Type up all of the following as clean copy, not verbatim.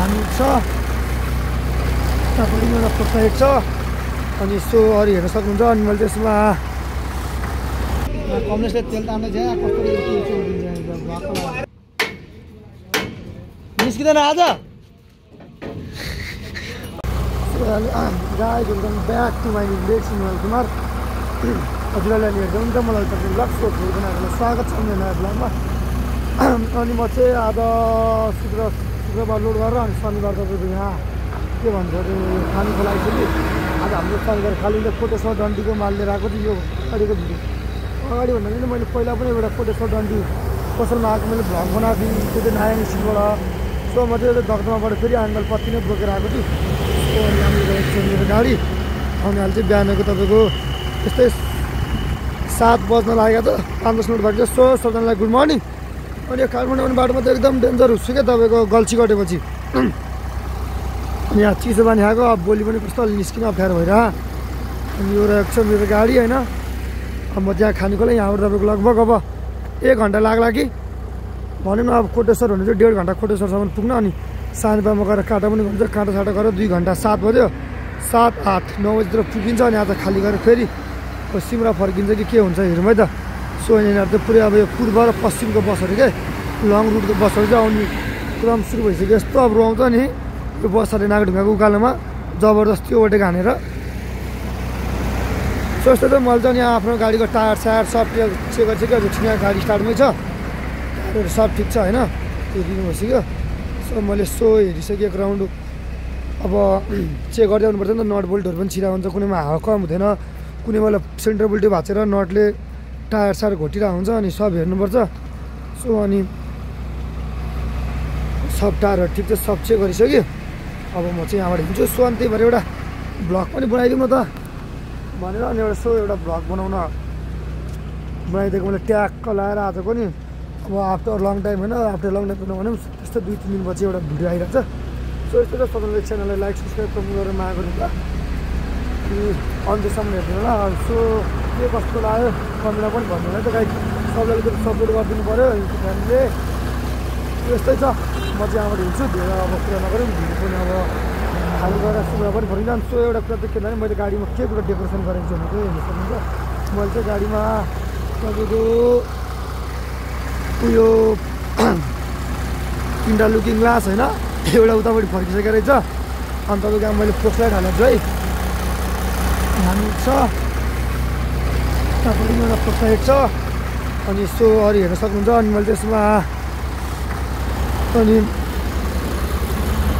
हामी छ यतापट्टि एउटा प्रोफाइल छ अनि यसो अरू हेर्न सक्नुहुन्छ। अनि मैले त्यसमा कमलेसले तेल तान्दै छ कस्तो निस्किँदैन आज guys welcome back to my Lex Sunil Kumar. हजुरहरूलाई हेर्दै हुन्छ मलाई तपाईँ लक्ष्य बनाएको स्वागत छ मेरो नयाँ ब्लगमा। अनि म चाहिँ आज शुक्रबार लोड गरेर अनि शनिबार तपाईँको यहाँ के भन्छ अरे खानु खोलाएको छु कि आज हाम्रो शनिबार खाली कोटेश्वर डन्डीको माल लिएर आएको थियो। यो अगाडिको भिडियो अगाडि भन्दा पनि मैले पहिला पनि एउटा कोटेश्वर डन्डी पसलमा आएको मैले भ्लग बनाएको थिएँ त्यो चाहिँ नयाँ स्कुलबाट। सो म चाहिँ दगदमाबाट फेरि एङ्गल पत्ती नै बोकेर आएको थिएँ। सो अनि हामी गएको छ मेरो गाडी। अनि अहिले चाहिँ बिहानको तपाईँको त्यस्तै 7 बज्न लागेको छ, 5-10 मिनट बाँकी छ। सो सबजनालाई गुड मर्निङ। अनि यो काठमाडौँ बाटोमा त एकदम डेन्जर हुन्छु क्या तपाईँको गल्छी कटेपछि। अनि यहाँ चिसो पानी खाएको अब भोलि पनि कस्तो अलि निस्किन अप्ठ्यारो भइरह। अनि यो रहेको छ मेरो गाडी होइन। अब म त्यहाँ खानेकोलाई यहाँबाट तपाईँको लगभग अब 1 घन्टा लाग्ला कि भनौँ न। अब कोटेश्वर भने चाहिँ 1.5 घन्टा कोटेश्वरसम्म पुग्न। अनि सानोपामा गएर काँटा पनि गर्छ, काँटासाटा गरेर 2 घन्टा 7 बज्यो 7, 8, 9 बजीतिर पुगिन्छ। अनि आज खाली गरेर फेरि सिमरा फर्किन्छ कि के हुन्छ हेरौँ है त। सो यिनीहरू चाहिँ पुरै अब यो पूर्व र पश्चिमको बसहरू के लङ रुटको बसहरू चाहिँ आउने क्रम सुरु भइसक्यो। यस्तो अब आउँछ नि यो बसहरूले नागढुङ्गाको उकालोमा जबरजस्ती ओभरटेक हानेर। सो यस्तो चाहिँ मैले चाहिँ यहाँ आफ्नो गाडीको टायर सायर सब चेक गरिसक्यो। एकछिन यहाँ गाडी स्टार्टमै छ, टायरहरू सब ठिक छ होइन, त्यो दिनु भइसक्यो। सो मैले सो हेरिसकेँ एक राउन्ड। अब चेक गर्दै आउनुपर्छ नि त, नट बोल्टहरू पनि छिरा हुन्छ, कुनैमा हावा कम हुँदैन, कुनै बेला सेन्टर बोल्टै भाँचेर नटले टायर सायर घोटिरहेको हुन्छ। अनि सब हेर्नुपर्छ। सो अनि सब टायरहरू ठिक छ, सब चेक गरिसक्यो। अब म चाहिँ यहाँबाट हिँड्छु। सो अनि त्यही भएर एउटा भ्लग पनि बनाइदिउँ न त भनेर अनि एउटा एउटा भ्लग बनाइदिएको मैले ट्याक्क लाएर आज पनि। अब आफ्टर लङ टाइम होइन, आफ्टर लङ टाइम भने पनि त्यस्तो 2-3 दिनपछि एउटा भिडियो आइरहेको छ। सो यस्तो त सबैले च्यानललाई लाइक सब्सक्राइब गरेर माया गर्नु ल। अनि अन्त्यसम्म हेर्नु होला। सो के कस्तो लाग्यो कमेन्टमा पनि भन्नु होला त गाइस। सबैले अलिकति सपोर्ट गरिदिनु पऱ्यो युट्युब फ्यामिलीले। यस्तै छ, म चाहिँ यहाँबाट हिँड्छु। धेरै अब कुरा नगरौँ, भिडियो पनि अब खाली गरेर सुब्रा पनि भरिन्छ। सो एउटा कुरा चाहिँ के भने मैले गाडीमा के कुरा डेकोरेसन गरेको छु भने चाहिँ हेर्नु सक्नुहुन्छ। मैले चाहिँ गाडीमा तपाईँको उयो 3टा लुकिङ ग्लास होइन, एउटा उतापट्टि फर्किसकेको रहेछ। अनि तपाईँको अब मैले फोक्सलाइट हालेको छु है, हामी छ यतापट्टि एउटा फोक्सलाइट छ। अनि यसो अरू हेर्न सक्नुहुन्छ। अनि मैले त्यसमा अनि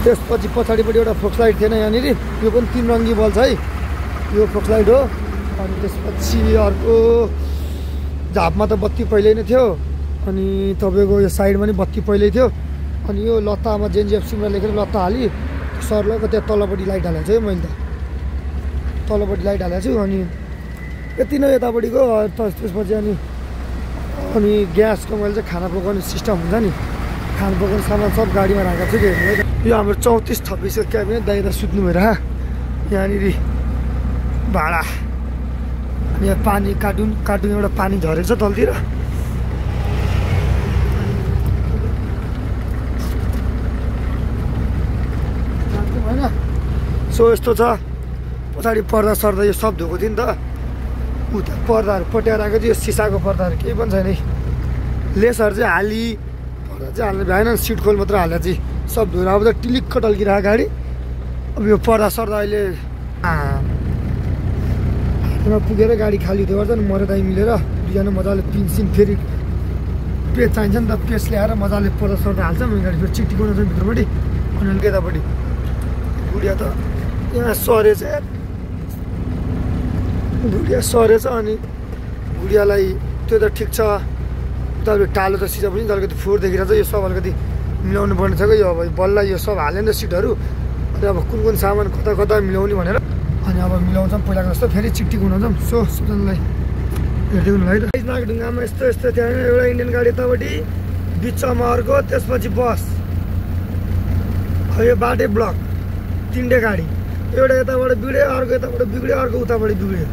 त्यसपछि पछाडिपट्टि एउटा फोक्सलाइट थिएन यहाँनिर, यो पनि 3 रङ्गी बल्ब छ है, यो फोक्सलाइट हो। अनि त्यसपछि अर्को झापमा त बत्ती पहिल्यै नै थियो। अनि तपाईँको यो साइडमा नि बत्ती पहिल्यै थियो। अनि यो लत्तामा जेएनजिएफसीमा लेखेर लत्ता हाली सर्लको त्यहाँ तल्लोपट्टि लाइट हालेको छु है मैले त, तल्लोपट्टि लाइट हालेको छु। अनि यति नै यतापट्टिको। त्यसपछि अनि ग्यासको मैले चाहिँ खाना पकाउने सिस्टम हुन्छ नि, खाना पकाउने सामान सब गाडीमा राखेको छु कि। यो हाम्रो 34-26को क्याबिनेट दाइ त सुत्नु भएर यहाँनिर भाडा। अनि यहाँ पानी कार्टुन एउटा पानी झरेको छ तलतिर। होइन सो यस्तो छ। पछाडि पर्दा सर्दा यो सब धोएको थियो नि त, उता पर्दाहरू पट्याएर आएको थियो। यो सिसाको पर्दाहरू केही पनि छैन है, लेसहरू चाहिँ हाली, पर्दा चाहिँ हाल्नु भएन, सिट खोल मात्र हालेर चाहिँ सब धोएर अब त टिलिक्क टल्किरहेको गाडी। अब यो पर्दा सर्दा अहिले हातमा पुगेर गाडी खाली हुँदै गर्छ नि। मरे दाइ मिलेर दुईजना मजाले पिनसिन फेरि पेज चाहिन्छ नि त, पेज ल्याएर मजाले पर्दा सर्दा हाल्छ। मेरो गाडी फेरि चिकटिकाउनु छ भित्रपट्टि। अनि यतापट्टि गुडिया त यहाँ सरेछ, गुडिया सरेछ। अनि गुडियालाई त्यो त ठिक छ, उता टालो त सिसा पनि अलिकति फोहोर देखिरहेको छ। यो सब अलिकति मिलाउनु पर्ने छ कि यो अब बल्ल यो सब हाल्यो नि त सिटहरू। अनि अब कुन सामान कता कता मिलाउने भनेर अनि अब मिलाउँछौँ पहिलाको जस्तो, फेरि चिकटिक हुन्छौँ। सो सबजनालाई हेर्दै हुनु है त। नागढुङ्गामा यस्तो त्यहाँ एउटा इन्डियन गाडी यतापट्टि, बिचमा अर्को, त्यसपछि बस। यो बाटै ब्लक, 3टै गाडी, एउटा यताबाट बिग्रियो, अर्को यताबाट बिग्रियो, अर्को उताबाट बिग्रियो।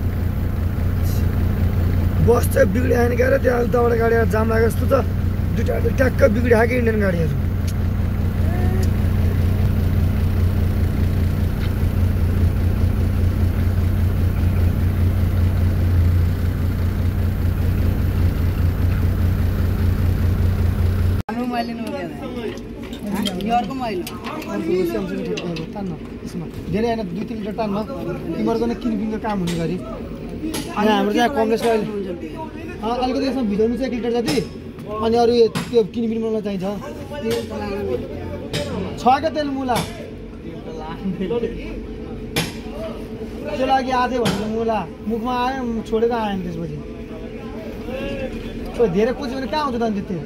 बस चाहिँ बिग्रियो आएन क्या, त्यहाँ उताबाट गाडी जाम लागेको जस्तो छ। 2टा ट्याक्क बिग्रियो कि इन्डियन गाडीहरू। तान्न यसमा धेरै होइन 2-3 लिटर तान्न तिमीहरूको नै किनबिनको काम हुने गरी अनि हाम्रो यहाँ कङ्ग्रेसको अहिले अलिकति यसमा भिजाउनु चाहिँ 1 लिटर जति अनि अरू त्यो किनबिन बनाउन चाहिन्छ छ क्या तेल मुला त्यो लागि आधै भनेर मुला मुखमा आयो छोडेर आएन त्यसपछि धेरै कुछ भने कहाँ आउँछ त अनि त्यो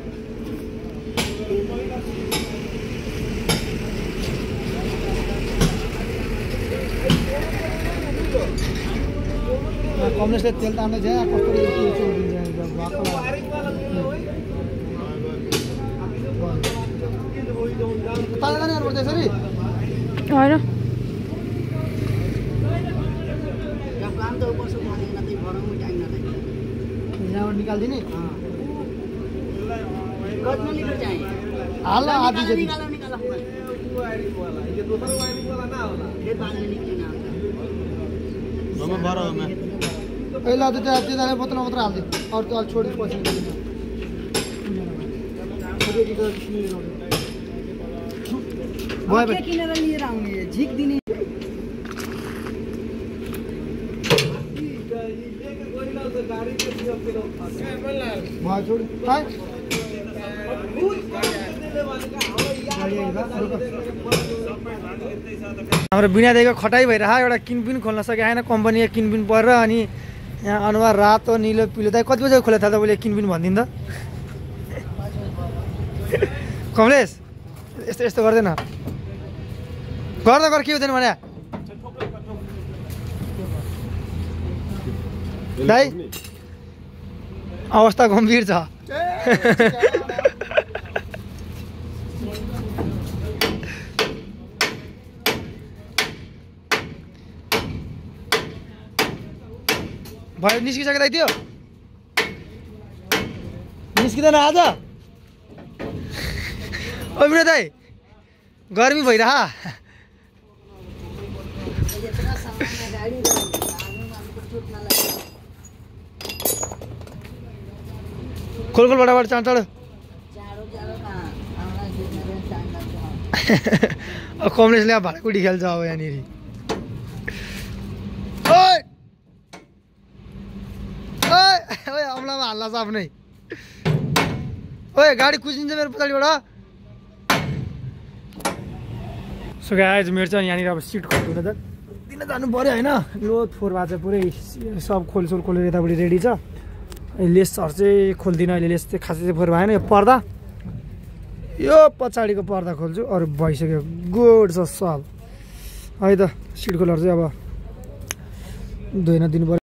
कमलेसले तेल तान्दै छ कस्तो ताजा गर्नुपर्छ यसरी होइन यहाँबाट निकालिदिने हाल आधी जति पहिला त त्यहाँ मात्र हाल्दै अरू त छोडेर पछि किनेर लिएर आउने झिक दिने हाम्रो बिनादेखिको खटाइ भइरह एउटा किनबिन खोल्न सकेन कम्पनी किनबिन परेर अनि यहाँ अनुहार रातो निलो पिलो दाइ कति बजे खोले थाहा तपाईँले किनबिन भनिदिनु त कमलेश यस्तो यस्तो गर्दैन गर्दा गर के हुँदैन भने दाइ अवस्था गम्भीर छ भयो निस्किसक्यो दाइ त्यो निस्किँदैन आज ओ बिना दाइ गर्मी भइरह खोलखोलबाट चाँड चाँडो कमलेशले भाँडाकुटी खेल्छ अब यहाँनिर अम्लामा हाल्ला छ आफ्नै ओए गाडी कुचिन्छ मेरो पछाडिबाट सो गाइज मेरो चाहिँ यहाँनिर अब सिट खोल्नु त दिन जानु पऱ्यो होइन लोड फोहोर भएको छ पुरै सब खोलसोल खोलेर यतापट्टि रेडी छ लेसहरू चाहिँ खोल्दिनँ अहिले लेस चाहिँ खासै चाहिँ फोहोर भएन यो पर्दा यो पछाडिको पर्दा खोल्छु अरू भइसक्यो गुड छ सब है त सिट खोलहरू चाहिँ अब धोइन दिनु पऱ्यो